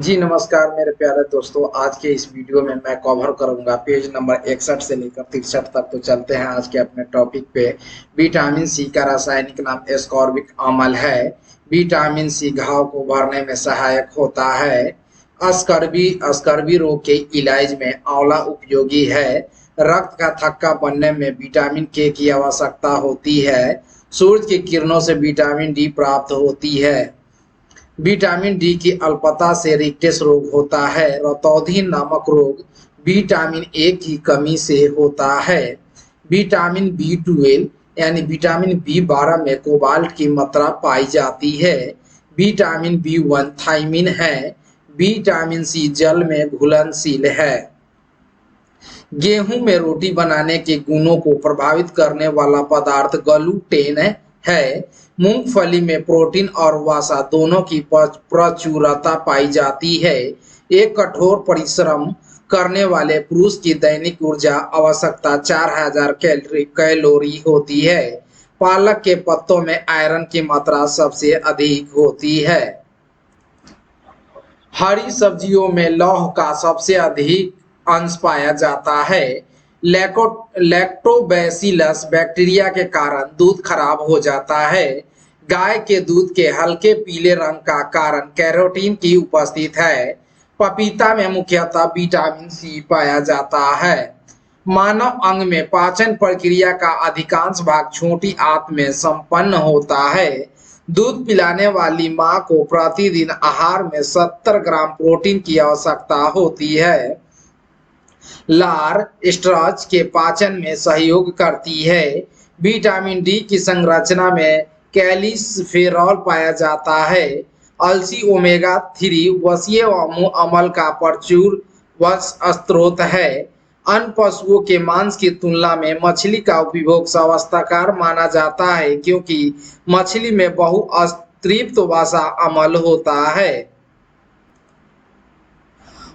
जी नमस्कार मेरे प्यारे दोस्तों। आज के इस वीडियो में मैं कवर करूंगा पेज नंबर 61 से लेकर 63 तक। तो चलते हैं आज के अपने टॉपिक पे। विटामिन सी का रासायनिक नाम एस्कॉर्बिक अम्ल है। विटामिन सी घाव को भरने में सहायक होता है। अस्कर्वी रोग के इलाज में आंवला उपयोगी है। रक्त का थक्का बनने में विटामिन के की आवश्यकता होती है। सूरज की किरणों से विटामिन डी प्राप्त होती है। विटामिन डी की अल्पता से रिकेट्स रोग होता है। रतौंधी नामक रोग विटामिन ए की कमी से होता है। विटामिन बी 12 यानी विटामिन बी 12 में कोबाल्ट की मात्रा पाई जाती है। विटामिन बी 1 थायमिन है। विटामिन सी जल में घुलनशील है। गेहूं में रोटी बनाने के गुणों को प्रभावित करने वाला पदार्थ ग्लूटेन है। मूंगफली में प्रोटीन और वसा दोनों की प्रचुरता पाई जाती है। एक कठोर परिश्रम करने वाले पुरुष की दैनिक ऊर्जा आवश्यकता 4000 कैलोरी होती है। पालक के पत्तों में आयरन की मात्रा सबसे अधिक होती है। हरी सब्जियों में लौह का सबसे अधिक अंश पाया जाता है। लैक्टोबैसिलस बैक्टीरिया के कारण दूध खराब हो जाता है। गाय के दूध के हल्के पीले रंग का कारण कैरोटीन की उपस्थित है। पपीता में मुख्यतः विटामिन सी पाया जाता है। मानव अंग में पाचन प्रक्रिया का अधिकांश भाग छोटी आंत में संपन्न होता है। दूध पिलाने वाली मां को प्रतिदिन आहार में 70 ग्राम प्रोटीन की आवश्यकता होती है। लार स्टार्च के पाचन में सहयोग करती है। विटामिन डी की संरचना में कैल्सिफेरॉल पाया जाता है। अलसी ओमेगा 3 वसीय अम्ल का प्रचुर स्रोत है। अन्य पशुओं के मांस की तुलना में मछली का उपभोग स्वास्थ्यकर माना जाता है क्योंकि मछली में बहुअतृप्त वसा अम्ल होता है।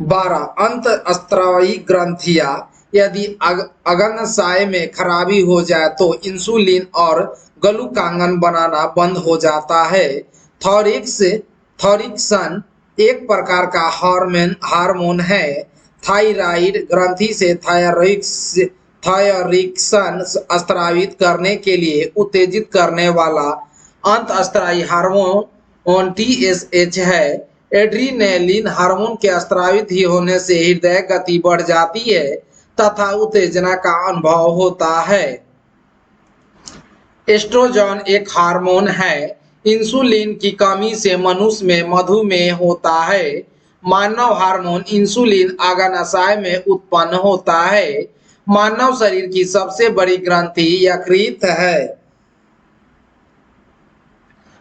12 अंतःस्त्रावी ग्रंथियां यदि अग्नाशय में खराबी हो जाए तो इंसुलिन और ग्लूकागन बनाना बंद हो जाता है। थॉरिक्सन एक प्रकार का हार्मोन है। थायराइड ग्रंथि से थायरिक्सन स्रावित करने के लिए उत्तेजित करने वाला अंतःस्त्रावी हार्मोन टीएसएच है। एड्रीनलिन हार्मोन के स्रावित ही होने से हृदय गति बढ़ जाती है तथा उत्तेजना का अनुभव होता है। एस्ट्रोजन एक हार्मोन है। इंसुलिन की कमी से मनुष्य में मधुमेह होता है। मानव हार्मोन इंसुलिन अग्नाशय में उत्पन्न होता है। मानव शरीर की सबसे बड़ी ग्रंथि यकृत है।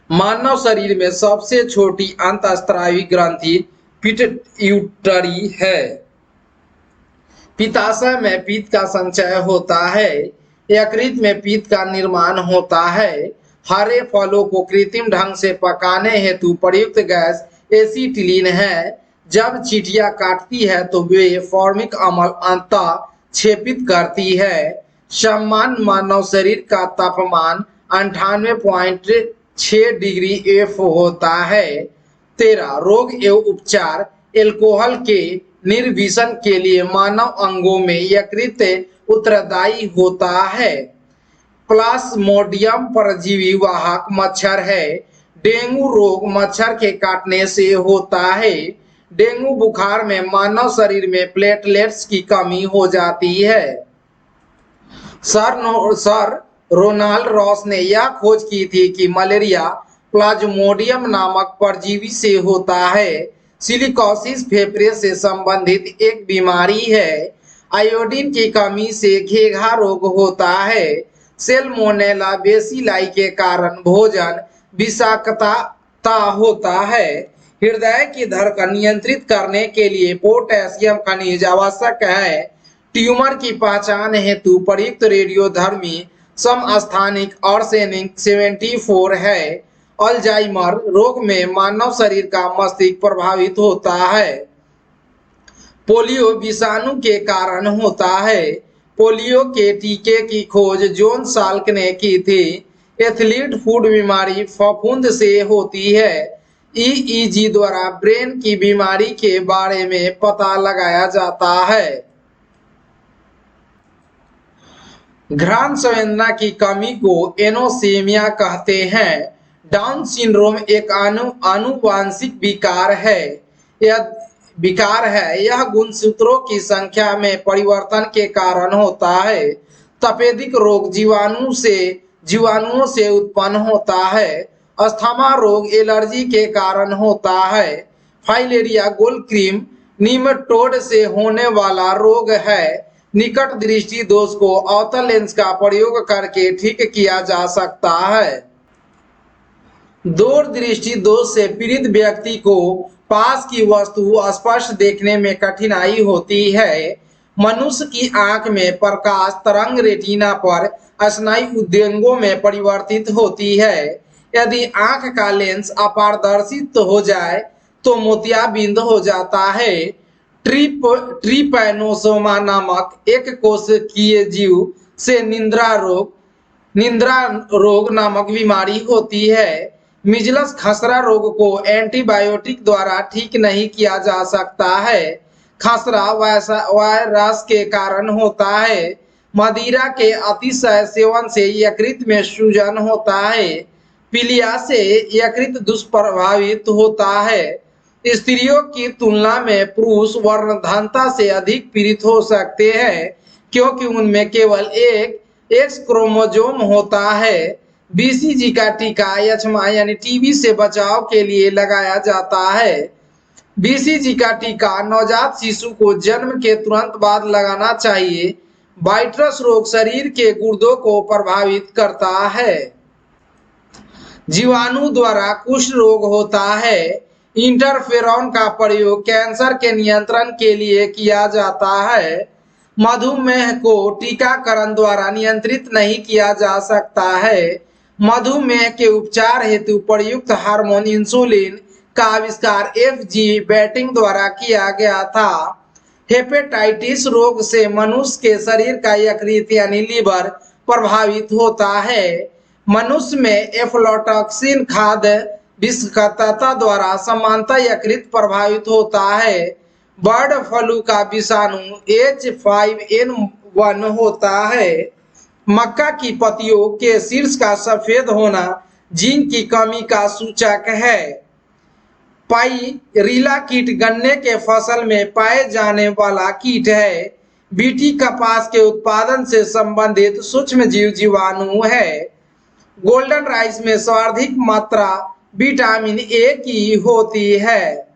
मानव शरीर में सबसे छोटी अंतःस्त्रावी ग्रंथि पिट्यूटरी है। पित्ताशय में पित्त का संचय होता है। यकृत में पित्त का निर्माण होता है। हरे फलों को कृत्रिम ढंग से पकाने हेतु प्रयुक्त गैस एसिटिलीन है। जब चींटियां काटती है तो वे फॉर्मिक अम्ल अंतः क्षेपित करती है। सामान्य मानव शरीर का तापमान 98.6 डिग्री एफ होता है। 13 रोग एवं उपचार। एल्कोहल के निर्वीसन के लिए मानव अंगों में यकृत उत्तरदायी होता है। प्लाज्मोडियम परजीवी वाहक मच्छर है। डेंगू रोग मच्छर के काटने से होता है। डेंगू बुखार में मानव शरीर में प्लेटलेट्स की कमी हो जाती है। सर रोनाल्ड रॉस ने यह खोज की थी कि मलेरिया प्लाज्मोडियम नामक परजीवी से होता है। सिलिकोसिस फेफड़े से संबंधित एक बीमारी है। आयोडीन की कमी से घेघा रोग होता है। सेल्मोनेला बेसिलाई के कारण भोजन विषाक्तता होता है। हृदय की धड़कन नियंत्रित करने के लिए पोटेशियम खनिज आवश्यक है। ट्यूमर की पहचान हेतु प्रयुक्त रेडियोधर्मी समस्थानिक आर्सेनिक 74 है। अल्जाइमर रोग में मानव शरीर का मस्तिष्क प्रभावित होता है। पोलियो विषाणु के कारण होता है। पोलियो के टीके की खोज जॉन साल्क ने की थी। एथलीट फूड बीमारी फफूंद से होती है। ईईजी द्वारा ब्रेन की बीमारी के बारे में पता लगाया जाता है। घ्राण संवेदना की कमी को एनोसेमिया कहते हैं। डाउन सिंड्रोम एक आनुवांशिक विकार है। यह गुणसूत्रों की संख्या में परिवर्तन के कारण होता है। तपेदिक रोग जीवाणुओं से उत्पन्न होता है। अस्थमा रोग एलर्जी के कारण होता है। फाइलेरिया गोल्डक्रीम निमेटोड से होने वाला रोग है। निकट दृष्टि दोष को अवतल लेंस का प्रयोग करके ठीक किया जा सकता है। दूर दृष्टि दोष से पीड़ित व्यक्ति को पास की वस्तु स्पष्ट देखने में कठिनाई होती है। मनुष्य की आंख में प्रकाश तरंग रेटिना पर स्नायु उद्यंगों में परिवर्तित होती है। यदि आंख का लेंस अपारदर्शित हो जाए तो मोतियाबिंद हो जाता है। ट्रिपैनोसोमा नामक एक कोशिकीय जीव से निद्रा रोग नामक बीमारी होती है। मिजल्स खसरा रोग को एंटीबायोटिक द्वारा ठीक नहीं किया जा सकता है। खसरा वायरस के कारण होता है। मदिरा के अतिशय सेवन से यकृत में सूजन होता है। पीलिया से यकृत दुष्प्रभावित होता है। स्त्रियों की तुलना में पुरुष वर्णधानता से अधिक पीड़ित हो सकते हैं क्योंकि उनमें केवल एक एक्स क्रोमोसोम होता है। बीसीजी का टीका यक्ष्मा यानी टीबी से बचाव के लिए लगाया जाता है। बीसीजी का टीका नवजात शिशु को जन्म के तुरंत बाद लगाना चाहिए। वाइट्रस रोग शरीर के गुर्दों को प्रभावित करता है। जीवाणु द्वारा कुष्ठ रोग होता है। इंटरफेरॉन का प्रयोग कैंसर के नियंत्रण के लिए किया जाता है। मधुमेह को टीकाकरण द्वारा नियंत्रित नहीं किया जा सकता है। मधुमेह के उपचार हेतु प्रयुक्त हार्मोन इंसुलिन का आविष्कार एफ.जी. बैटिंग द्वारा किया गया था। हेपेटाइटिस रोग से मनुष्य के शरीर का यकृत यानी लीवर प्रभावित होता है। मनुष्य में एफ्लोटॉक्सिन खाद्य विषाक्तता द्वारा समानता यकृत प्रभावित होता है। बर्ड फ्लू का विषाणु H5N1 होता है। मक्का की पत्तियों के शीर्ष का सफेद होना जिंक की कमी का सूचक है। पाइरिला कीट गन्ने के फसल में पाए जाने वाला कीट है। बीटी कपास के उत्पादन से संबंधित सूक्ष्म जीव जीवाणु है। गोल्डन राइस में सर्वाधिक मात्रा विटामिन ए की होती है।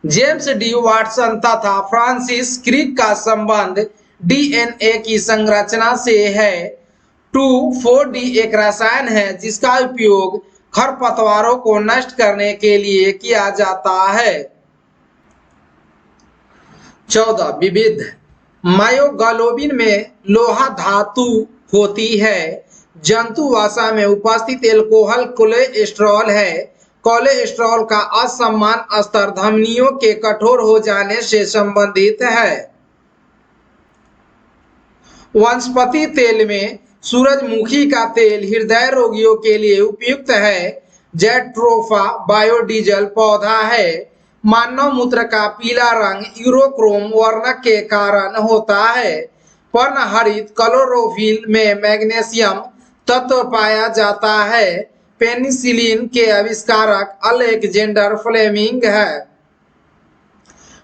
जेम्स डी वाटसन तथा फ्रांसिस क्रिक का संबंध डीएनए की संरचना से है। 2,4-D एक रसायन है जिसका उपयोग खरपतवारों को नष्ट करने के लिए किया जाता है। 14. विविध मायोग्लोबिन में लोहा धातु होती है। जंतु वसा में उपस्थित एल्कोहल कोलेस्ट्रॉल है। कोलेस्ट्रॉल का असमान स्तर धमनियों के कठोर हो जाने से संबंधित है। वनस्पति तेल में सूरजमुखी का तेल हृदय रोगियों के लिए उपयुक्त है। जेट्रोफा बायोडीजल पौधा है। मानव मूत्र का पीला रंग यूरोक्रोम वर्ण के कारण होता है। पर्णहरित क्लोरोफिल में मैग्नीशियम तत्व पाया जाता है। पेनिसिलिन के आविष्कारक अलेक्जेंडर फ्लेमिंग है।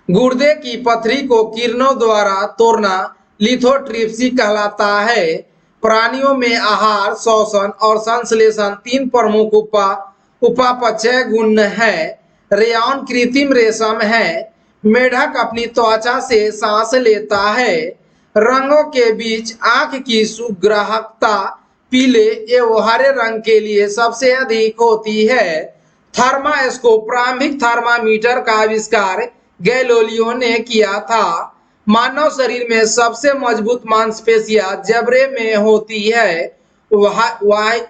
गुर्दे की पथरी को किरणों द्वारा तोड़ना लिथोट्रिप्सी कहलाता है। प्राणियों में आहार, शोषण और संश्लेषण तीन प्रमुख उपापचय गुण है। रेयॉन कृत्रिम रेशम है। मेढक अपनी त्वचा से सांस लेता है। रंगों के बीच आंख की सुग्राहकता पीले एवं हरे रंग के लिए सबसे अधिक होती है। थर्मास्कोप प्रारंभिक थर्मामीटर का आविष्कार गैलीलियो ने किया था। मानव शरीर में सबसे मजबूत मांसपेशियां जबड़े में होती है। व्हाइट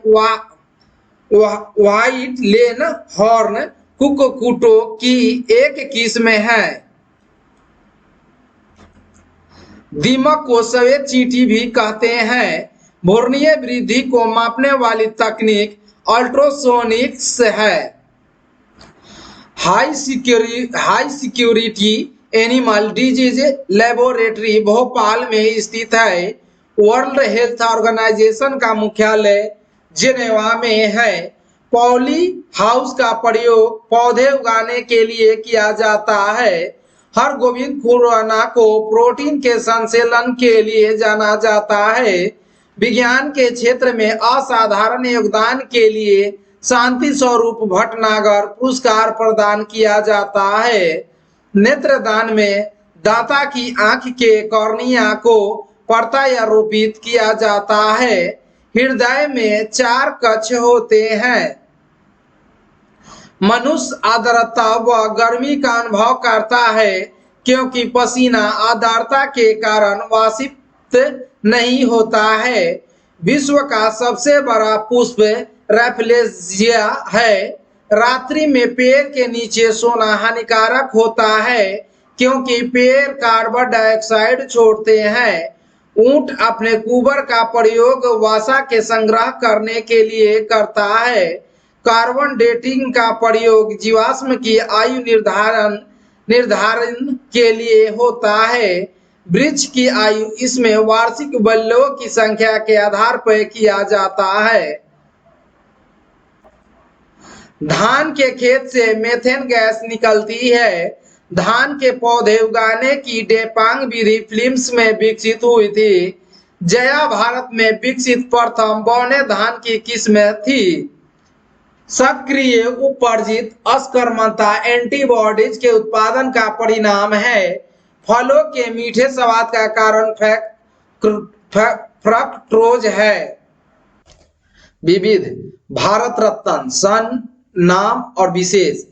लेन हॉर्न कुक्कुटों की एक किस्म है। दीमक को सफेद चींटी भी कहते हैं। भ्रूणीय वृद्धि को मापने वाली तकनीक अल्ट्रासोनिक्स है। High security animal disease laboratory Bhopal में स्थित है। वर्ल्ड हेल्थ ऑर्गेनाइजेशन का मुख्यालय जेनेवा में है। पॉली हाउस का प्रयोग पौधे उगाने के लिए किया जाता है। हरगोविंद खुराना को प्रोटीन के संश्लेषण के लिए जाना जाता है। विज्ञान के क्षेत्र में असाधारण योगदान के लिए शांति स्वरूप भटनागर पुरस्कार प्रदान किया जाता है। नेत्रदान में दाता की आंख के कॉर्निया को प्रत्यारोपित किया जाता है। हृदय में 4 कक्ष होते हैं। मनुष्य आर्द्रता व गर्मी का अनुभव करता है क्योंकि पसीना आर्द्रता के कारण वाष्पित नहीं होता है। विश्व का सबसे बड़ा पुष्प रैफलेजिया है। रात्रि में पेड़ के नीचे सोना हानिकारक होता है क्योंकि पेड़ कार्बन डाइऑक्साइड छोड़ते हैं। ऊंट अपने कुबर का प्रयोग वसा के संग्रह करने के लिए करता है। कार्बन डेटिंग का प्रयोग जीवाश्म की आयु निर्धारण के लिए होता है। वृक्ष की आयु इसमें वार्षिक बल्लों की संख्या के आधार पर किया जाता है। धान के खेत से मेथेन गैस निकलती है। धान के पौधे उगाने की डेपांग विधि फिलीपींस में विकसित हुई थी। जया भारत में विकसित प्रथम बौने धान की किस्में थी। सक्रिय उपर्जित असंक्रमणता एंटीबॉडीज के उत्पादन का परिणाम है। फलों के मीठे स्वाद का कारण फ्रक्टोज है। विविध भारत रत्न सन, नाम और विशेष।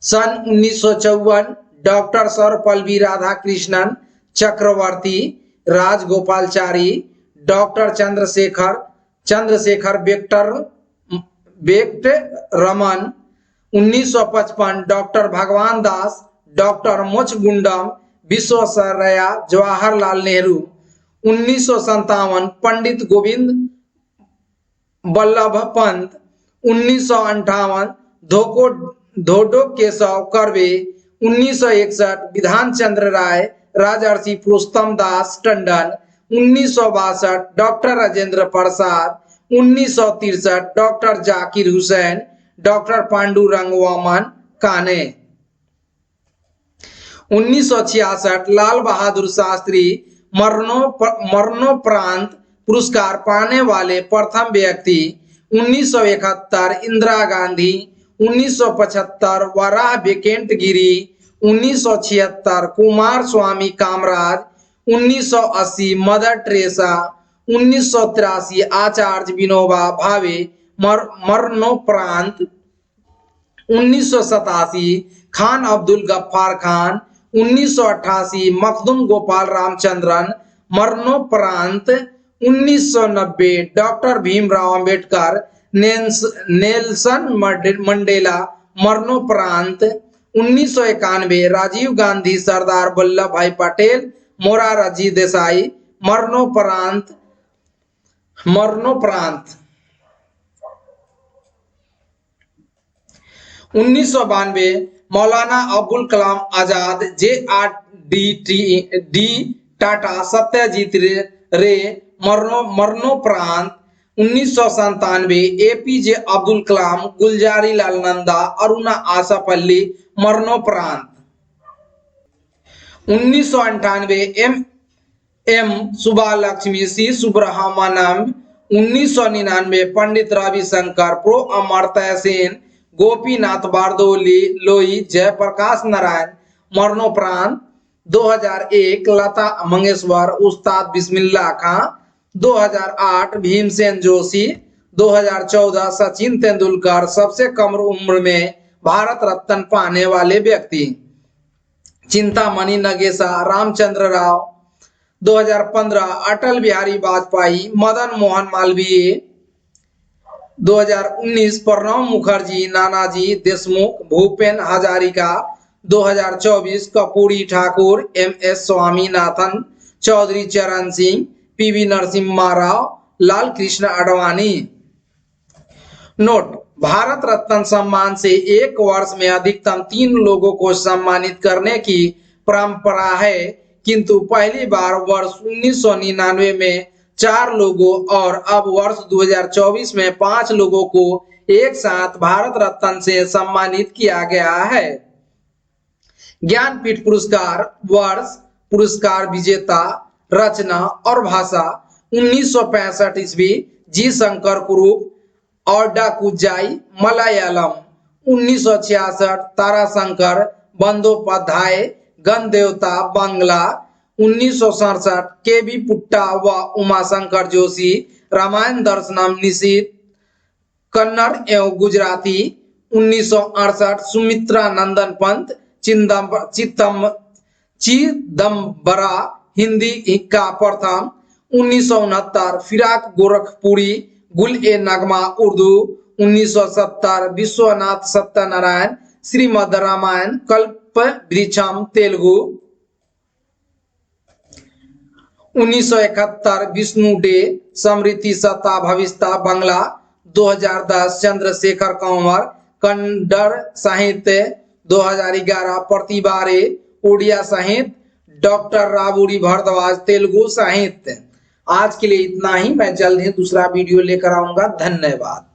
सन 1954 डॉक्टर सर्वपल्ली राधाकृष्णन चक्रवर्ती राजगोपालचारी, डॉक्टर चंद्रशेखर वेंकट रमन। 1955 डॉक्टर भगवान दास, डॉक्टर मोचगुंडम विश्वेश्वरैया जवाहरलाल नेहरू। 1957 पंडित गोविंद बल्लभ पंत। 1958 धोडो केशव कर्वे। 1961 विधान चंद्र राय, राजर्षि पुरुषोत्तम Das Tandon. 1962 doctor Rajendra Prasad. 1963 doctor Zakir Hussain, doctor Pandurang Vaman काने। 1966 लाल बहादुर शास्त्री मरणोपरांत पुरस्कार पाने वाले प्रथम व्यक्ति। 1971 इंदिरा गांधी। 1975 वराह वेंकट गिरी। 1976 कुमार स्वामी कामराज। 1980 mother Teresa. 1983 आचार्य विनोबा भावे मरणोपरांत। 1987 खान अब्दुल गफ्फार खान। 1988 मखदूम गोपाल रामचंद्रन मरणोपरांत। 1990 doctor Bhimrao Ambedkar Nelson Mandela मरणोपरांत। 1991 राजीव गांधी सरदार वल्लभ भाई पटेल मोरारजी देसाई मरणोपरांत। 1992 मौलाना अबुल कलाम आजाद JRD टाटा सत्यजीत रे मरणोपरांत। 1997 APJ अब्दुल कलाम गुलजारी लाल नंदा अरुणा आसापल्ली मरणोपरांत। 1998 M सुब्बालक्ष्मी C Subrahmanyam. 1999 Pandit Ravishankar pro Amartya Sen Gopinath Bordoloi Jayaprakash Narayan मरणोपरांत। 2001 लता मंगेशकर उस्ताद बिस्मिल्लाह खां। 2008 भीमसेन जोशी। 2014 सचिन तेंदुलकर सबसे कम उम्र में भारत रत्न पाने वाले व्यक्ति। चिंतामणि नगेशा रामचंद्र राव। 2015 अटल बिहारी वाजपेयी मदन मोहन मालवीय। 2019 प्रणब मुखर्जी नानाजी देशमुख भूपेन हजारिका। 2024 कर्पूरी ठाकुर MS स्वामीनाथन चौधरी चरण सिंह PV नरसिम्हा राव लाल कृष्ण आडवाणी। नोट, भारत रत्न सम्मान से एक वर्ष में अधिकतम 3 लोगों को सम्मानित करने की परंपरा है, किंतु पहली बार वर्ष 1999 में 4 लोगों और अब वर्ष 2024 में 5 लोगों को एक साथ भारत रत्न से सम्मानित किया गया है। ज्ञानपीठ पुरस्कार वर्ष पुरस्कार विजेता रचना और भाषा 1965 ईस्वी जी शंकर कुरूप और डाकुजाई मलयालम। 1966 ताराशंकर बंदोपाध्याय गणदेवता बांग्ला। 1967 के बी पुट्टा व उमाशंकर जोशी रामायण दर्शनम निषिद्ध कन्नड़ एवं गुजराती। 1968 सुमित्रा नंदन पंत चिदम्बरा हिंदी का प्रथम। 1969 फिराक गोरखपुरी गुल ए नगमा उर्दू। 1970 विश्वनाथ सत्यनारायण श्रीमद रामायण कल्प वृक्षम तेलुगु। 1971 विष्णु डे समृद्धि सत्ता भविष्यता बांग्ला। 2010 चंद्रशेखर कंवर कन्नड़ साहित्य। 2011 प्रतिभा रे उड़िया साहित्य। डॉक्टर राबुरी भारद्वाज तेलुगु साहित्य। आज के लिए इतना ही, मैं जल्द ही दूसरा वीडियो लेकर आऊंगा। धन्यवाद।